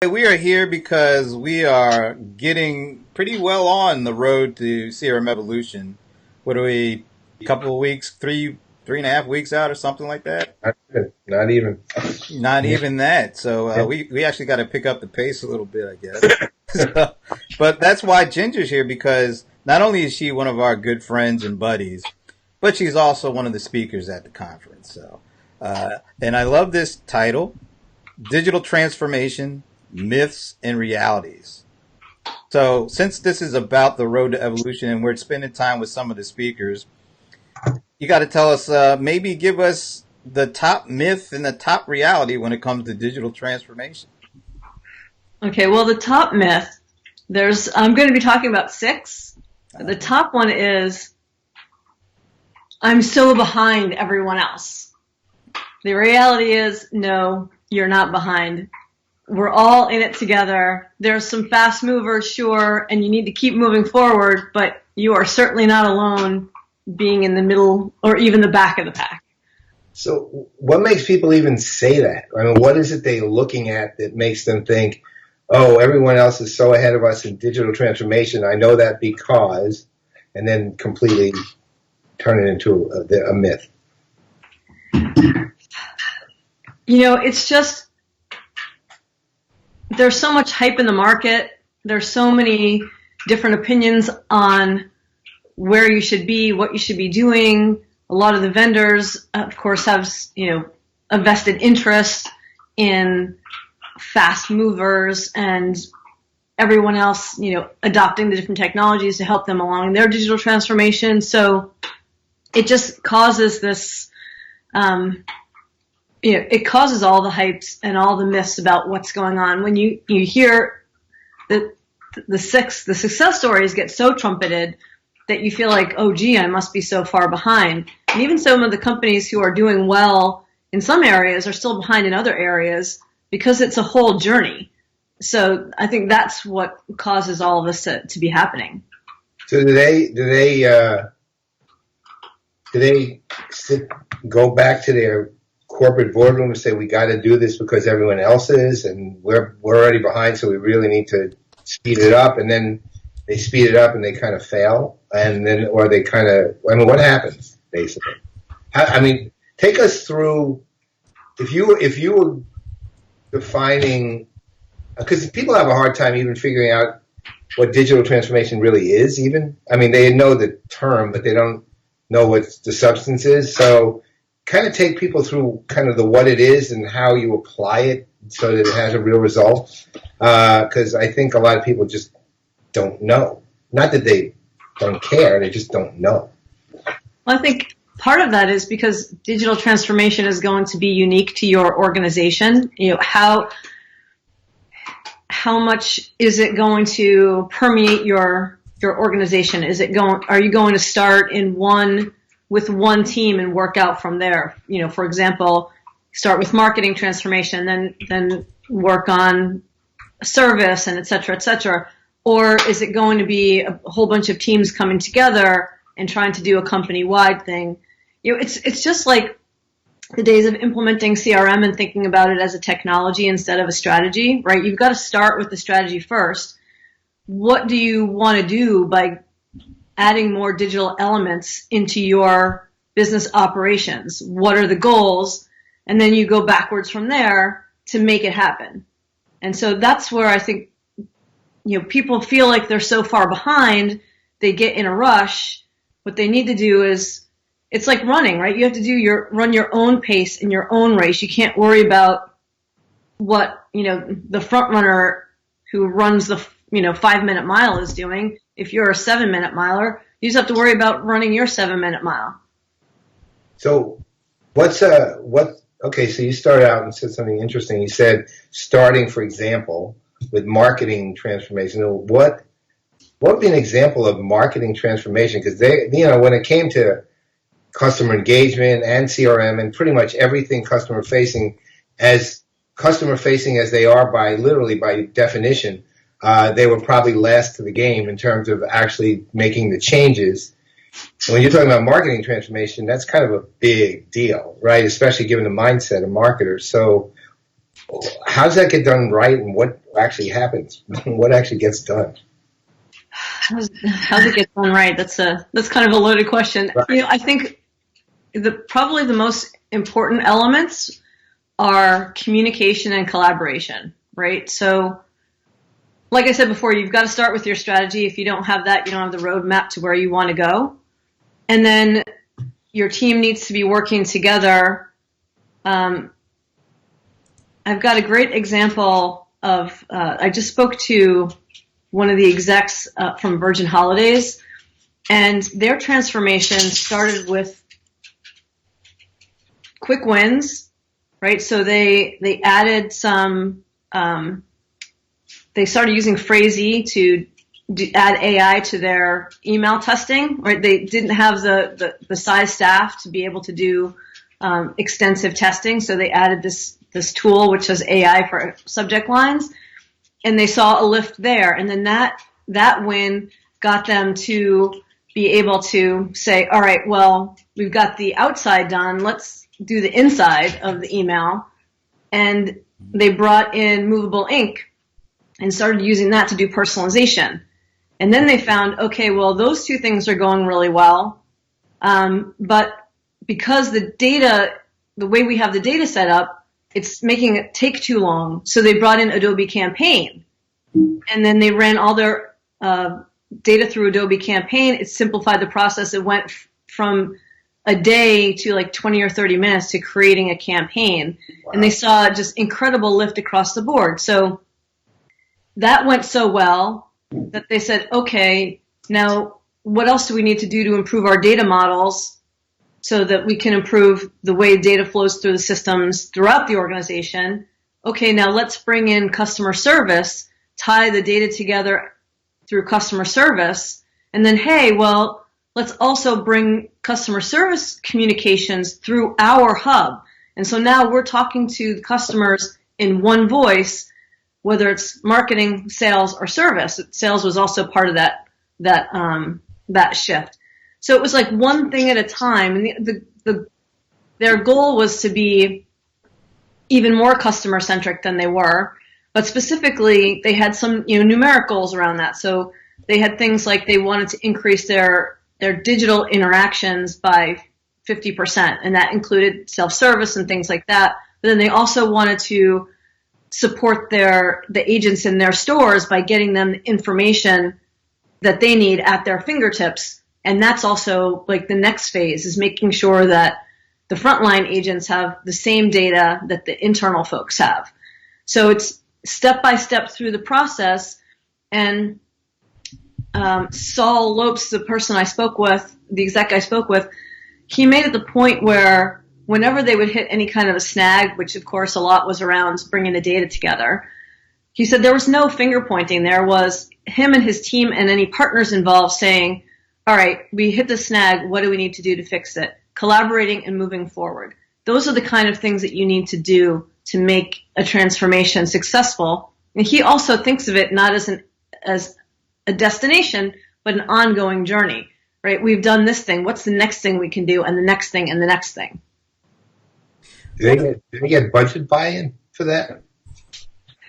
We are here because we are getting pretty well on the road to CRM Evolution. What are we? A couple of weeks, three and a half weeks out, or something like that. Not even. Not Yeah. even that. So we actually got to pick up the pace a little bit, I guess. But that's why Ginger's here, because not only is she one of our good friends and buddies, but she's also one of the speakers at the conference. So, and I love this title: Digital Transformation, Myths and Realities. So, since this is about the road to evolution and we're spending time with some of the speakers, you got to tell us, maybe give us the top myth and the top reality when it comes to digital transformation. Okay, well, the top myth, I'm going to be talking about 6. The top one is, I'm so behind everyone else. The reality is, no, you're not behind. We're all in it together. There's some fast movers, sure, and you need to keep moving forward, but you are certainly not alone being in the middle or even the back of the pack. So what makes people even say that? I mean, what is it they're looking at that makes them think, oh, everyone else is so ahead of us in digital transformation, I know that because, and then completely turn it into a myth? You know, it's just, there's so much hype in the market. There's so many different opinions on where you should be, what you should be doing. A lot of the vendors, of course, have, a vested interest in fast movers and everyone else, adopting the different technologies to help them along in their digital transformation. So it just causes this, it causes all the hypes and all the myths about what's going on. When you hear the success stories get so trumpeted that you feel like, oh, gee, I must be so far behind. And even some of the companies who are doing well in some areas are still behind in other areas because it's a whole journey. So I think that's what causes all of this to be happening. So do they go back to their corporate boardroom and say, we got to do this because everyone else is, and we're already behind, so we really need to speed it up, and then they speed it up and they kind of fail, and then, or they kind of, I mean, what happens, basically? Take us through, if you were defining, because people have a hard time even figuring out what digital transformation really is, even. I mean, they know the term, but they don't know what the substance is, so kind of take people through kind of the what it is and how you apply it so that it has a real result. Because I think a lot of people just don't know. Not that they don't care, they just don't know. Well, I think part of that is because digital transformation is going to be unique to your organization. How much is it going to permeate your organization? Are you going to start with one team and work out from there? For example, start with marketing transformation, then work on service and et cetera, et cetera. Or is it going to be a whole bunch of teams coming together and trying to do a company-wide thing? It's just like the days of implementing CRM and thinking about it as a technology instead of a strategy, right? You've got to start with the strategy first. What do you want to do by adding more digital elements into your business operations? What are the goals? And then you go backwards from there to make it happen. And so that's where I think, people feel like they're so far behind, they get in a rush. What they need to do is, it's like running, right? You have to run your own pace in your own race. You can't worry about what, the front runner who runs the, 5-minute mile is doing. If you're a 7-minute miler, you just have to worry about running your 7-minute mile. So okay, so you started out and said something interesting. You said starting, for example, with marketing transformation. What would be an example of marketing transformation? Because when it came to customer engagement and CRM and pretty much everything customer facing as they are by definition, they were probably last to the game in terms of actually making the changes. And when you're talking about marketing transformation, that's kind of a big deal, right? Especially given the mindset of marketers. So How's that get done right, and what actually happens? What actually gets done? How's it get done right? That's kind of a loaded question. Right. I think probably the most important elements are communication and collaboration, right? So, like I said before, you've got to start with your strategy. If you don't have that, you don't have the roadmap to where you want to go. And then your team needs to be working together. I've got a great example of, I just spoke to one of the execs from Virgin Holidays, and their transformation started with quick wins, right? So they added some, they started using Phrasee to add AI to their email testing, right? They didn't have the size staff to be able to do extensive testing, so they added this tool which has AI for subject lines, and they saw a lift there. And then that win got them to be able to say, all right, well, we've got the outside done, let's do the inside of the email. And they brought in movable ink and started using that to do personalization. And then they found, okay, well, those two things are going really well. But because the way we have the data set up, it's making it take too long. So they brought in Adobe Campaign. And then they ran all their data through Adobe Campaign. It simplified the process. It went from a day to like 20 or 30 minutes to creating a campaign. Wow. And they saw just incredible lift across the board. So that went so well that they said, okay, now what else do we need to do to improve our data models so that we can improve the way data flows through the systems throughout the organization? Okay, now let's bring in customer service, tie the data together through customer service, and then, hey, well, let's also bring customer service communications through our hub. And so now we're talking to the customers in one voice, whether it's marketing, sales, or service. Sales was also part of that shift. So it was like one thing at a time, and their goal was to be even more customer centric than they were. But specifically, they had some numeric goals around that. So they had things like they wanted to increase their digital interactions by 50%, and that included self-service and things like that. But then they also wanted to support the agents in their stores by getting them information that they need at their fingertips. And that's also like the next phase, is making sure that the frontline agents have the same data that the internal folks have. So it's step by step through the process. And Saul Lopes, the person I spoke with, the exec I spoke with, he made it the point where whenever they would hit any kind of a snag, which of course a lot was around bringing the data together, he said there was no finger pointing. There was him and his team and any partners involved saying, all right, we hit the snag, what do we need to do to fix it? Collaborating and moving forward. Those are the kind of things that you need to do to make a transformation successful. And he also thinks of it not as a destination, but an ongoing journey, right? We've done this thing. What's the next thing we can do? And the next thing and the next thing. Did they get budget buy-in for that?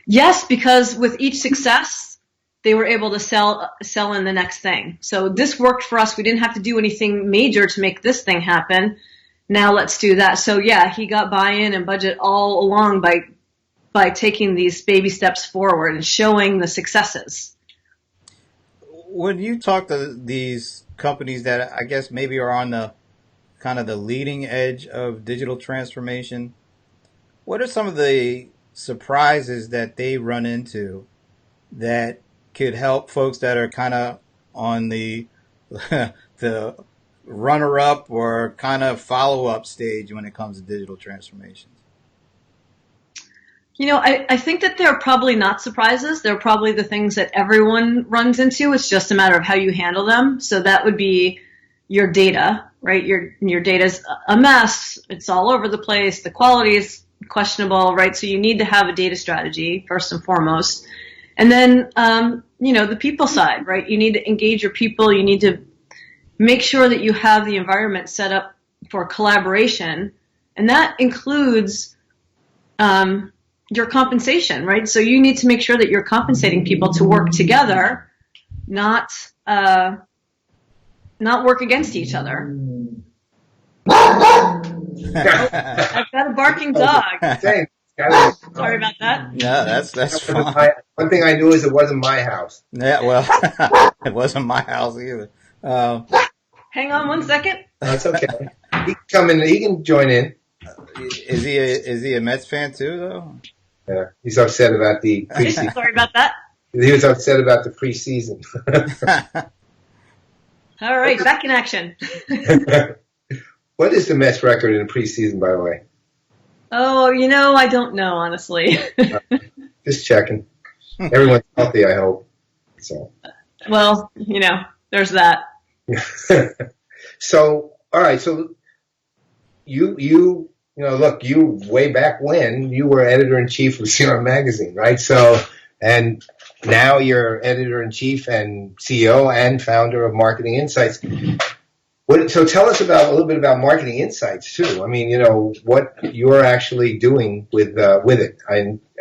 Yes, because with each success, they were able to sell in the next thing. So this worked for us. We didn't have to do anything major to make this thing happen. Now let's do that. So yeah, he got buy-in and budget all along by taking these baby steps forward and showing the successes. When you talk to these companies that I guess maybe are on the kind of the leading edge of digital transformation, what are some of the surprises that they run into that could help folks that are kind of on the the runner-up or kind of follow-up stage when it comes to digital transformations? I think that they're probably not surprises. They're probably the things that everyone runs into. It's just a matter of how you handle them. So that would be your data, right? Your data's a mess. It's all over the place. The quality is questionable, right? So you need to have a data strategy first and foremost. And then, the people side, right? You need to engage your people. You need to make sure that you have the environment set up for collaboration. And that includes, your compensation, right? So you need to make sure that you're compensating people to work together, not work against each other. I've got a barking dog. Sorry about that. No, that's fine. One thing I knew is it wasn't my house. Yeah, well, it wasn't my house either. Hang on one second. That's okay. He can come in. He can join in. Is he a Mets fan too, though? Yeah, he's upset about the preseason. Sorry about that. He was upset about the preseason. All right, back in action. What is the Mets record in the preseason, by the way? Oh, I don't know, honestly. Just checking. Everyone's healthy, I hope. So. Well, there's that. So, all right. So, you look, you way back when you were editor-in-chief of CRM Magazine, right? So, and now you're editor-in-chief and CEO and founder of Marketing Insights. So tell us a little bit about Marketing Insights too. I mean, what you're actually doing with it.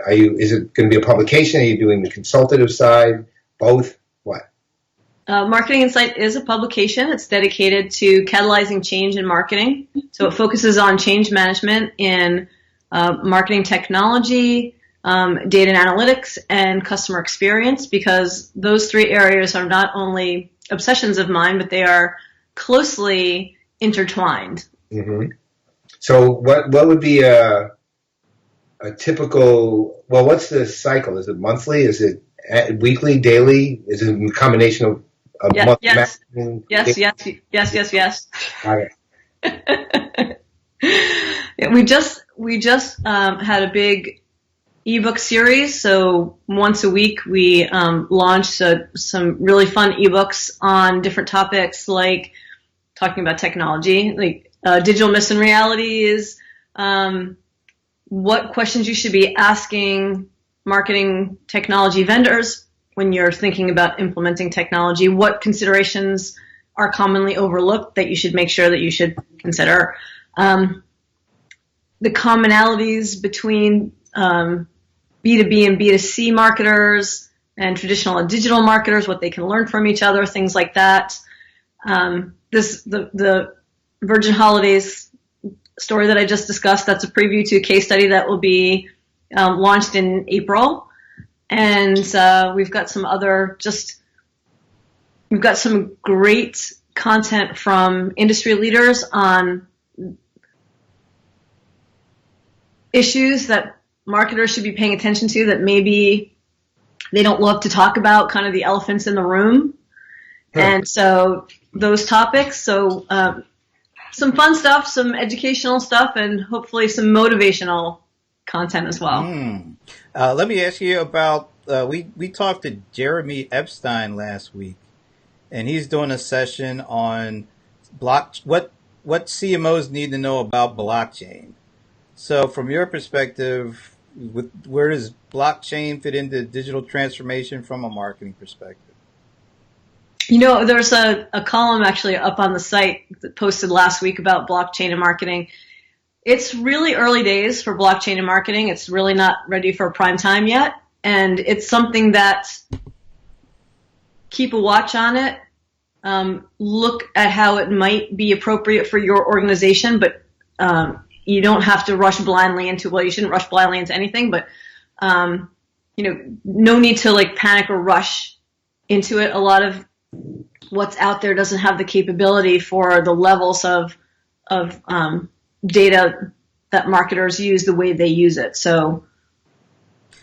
Is it going to be a publication? Are you doing the consultative side? Both? What? Marketing Insight is a publication. It's dedicated to catalyzing change in marketing. So it focuses on change management in marketing technology, data and analytics, and customer experience, because those three areas are not only obsessions of mine, but they are closely intertwined. Mm-hmm. So what would be a typical, what's the cycle? Is it monthly? Is it weekly, daily? Is it a combination of month? Yes. Okay. Yeah, we just had a big ebook series. So once a week we launched some really fun ebooks on different topics, like talking about technology, like digital myths and realities, what questions you should be asking marketing technology vendors when you're thinking about implementing technology, what considerations are commonly overlooked that you should make sure that you should consider, the commonalities between B2B and B2C marketers and traditional and digital marketers, what they can learn from each other, things like that. The Virgin Holidays story that I just discussed, that's a preview to a case study that will be launched in April. And we've got some great content from industry leaders on issues that marketers should be paying attention to that maybe they don't love to talk about, kind of the elephants in the room. Sure. And so those topics, some fun stuff, some educational stuff, and hopefully some motivational content as well. Let me ask you about, we talked to Jeremy Epstein last week, and he's doing a session on what CMOs need to know about blockchain. So from your perspective, where does blockchain fit into digital transformation from a marketing perspective? There's a column actually up on the site that posted last week about blockchain and marketing. It's really early days for blockchain and marketing. It's really not ready for prime time yet. And it's something that keep a watch on it. Look at how it might be appropriate for your organization, but you don't have to rush blindly into, you shouldn't rush blindly into anything, but, no need to panic or rush into it. A lot of what's out there doesn't have the capability for the levels of data that marketers use the way they use it. So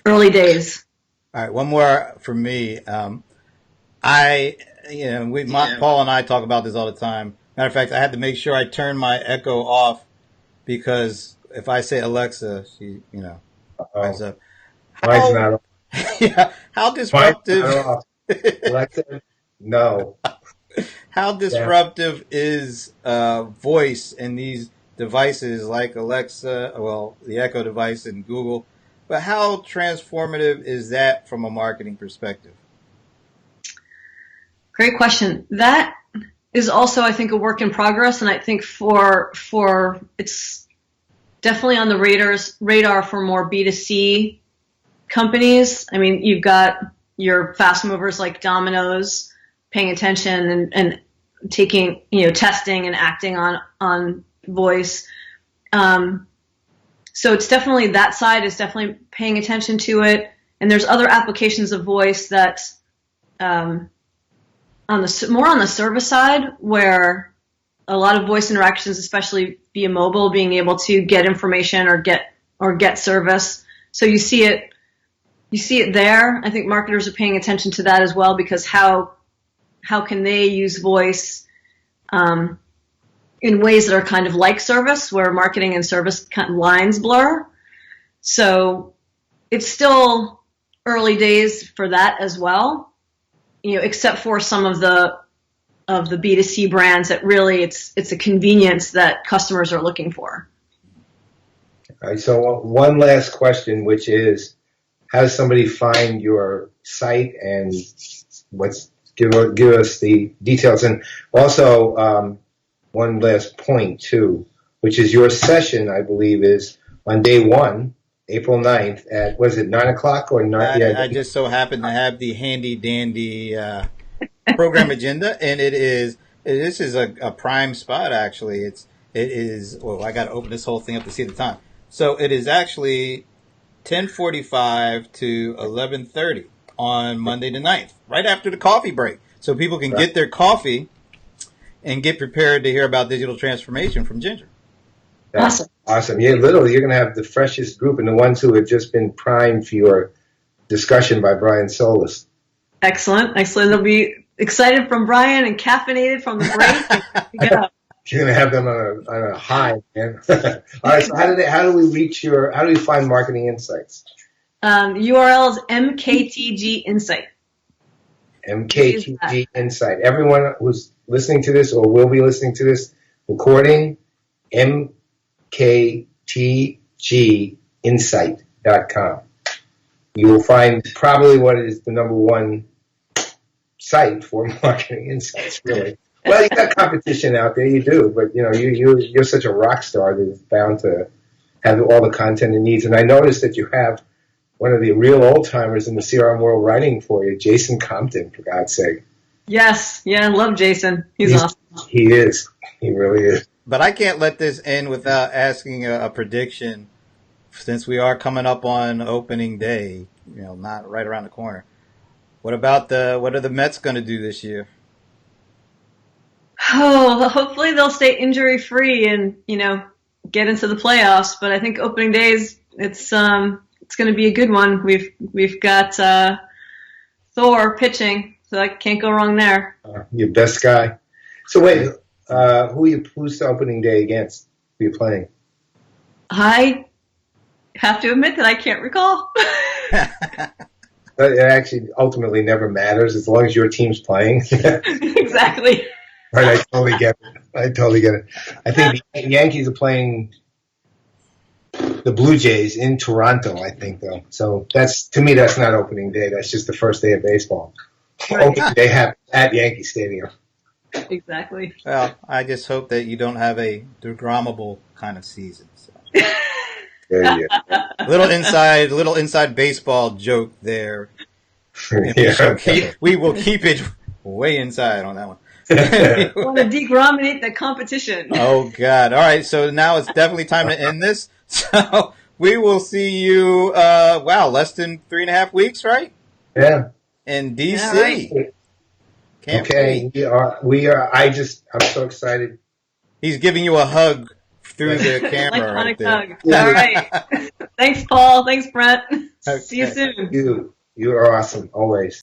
early days. All right. One more from me. Paul and I talk about this all the time. Matter of fact, I had to make sure I turn my Echo off, because if I say Alexa, she, rise up. Mine's not off. Yeah. How disruptive? Alexa, no. How disruptive is voice in these devices like Alexa, the Echo device and Google, but how transformative is that from a marketing perspective? Great question. That is also, I think, a work in progress, and I think for its definitely on the radar for more B2C companies. I mean, you've got your fast movers like Domino's paying attention and taking, testing and acting on voice. So it's definitely, that side is definitely paying attention to it. And there's other applications of voice that, more on the service side, where a lot of voice interactions, especially via mobile, being able to get information or get service. So you see it there. I think marketers are paying attention to that as well, because how can they use voice in ways that are kind of like service, where marketing and service kind of lines blur. So it's still early days for that as well, except for some of the B2C brands that really it's a convenience that customers are looking for. All right, so one last question, which is, how does somebody find your site, and give us the details? And also, one last point too, which is your session, I believe, is on day 1, April 9th at, was it 9 o'clock or 9? I just so happen to have the handy dandy program agenda, and this is a prime spot, actually. It is, well, I got to open this whole thing up to see the time. So it is actually 10:45 to 11:30 on Monday the 9th, right after the coffee break. So people can get their coffee and get prepared to hear about digital transformation from Ginger. Awesome. Awesome. Yeah, literally, you're going to have the freshest group and the ones who have just been primed for your discussion by Brian Solis. Excellent. They'll be excited from Brian and caffeinated from the break. Yeah. You're going to have them on a high, man. All right. So how do we find Marketing Insights? URL is MKTG Insight. MKTG Insight. Everyone who's listening to this or will be listening to this recording, mktginsight.com. You will find probably what is the number one site for Marketing Insights, really. Well, you got competition out there, you do, but you're such a rock star that it's bound to have all the content it needs. And I noticed that you have one of the real old timers in the CRM world writing for you, Jason Compton, for God's sake. Yes, I love Jason. He's awesome. He is. He really is. But I can't let this end without asking a prediction, since we are coming up on opening day, not right around the corner. What are the Mets going to do this year? Oh, hopefully they'll stay injury free and, get into the playoffs. But I think opening days, it's going to be a good one. We've got Thor pitching, so I can't go wrong there. Your best guy. So wait, who's the opening day against? Who are you playing? I have to admit that I can't recall. But it actually ultimately never matters as long as your team's playing. Exactly. Right, I totally get it. I think the Yankees are playing the Blue Jays in Toronto, I think, though. So to me, that's not opening day. That's just the first day of baseball. Right. Opening day happens at Yankee Stadium. Exactly. Well, I just hope that you don't have a DeGromable kind of season. So. There you go. little inside baseball joke there. Yeah. We will keep it way inside on that one. Want to degrominate the competition. Oh, God. All right. So now it's definitely time to end this. So we will see you, less than 3.5 weeks, right? Yeah. In DC. Yeah, right. Okay. We are. I'm so excited. He's giving you a hug through the camera right there. Hug. All right. Thanks, Paul. Thanks, Brent. Okay. See you soon. You are awesome, always.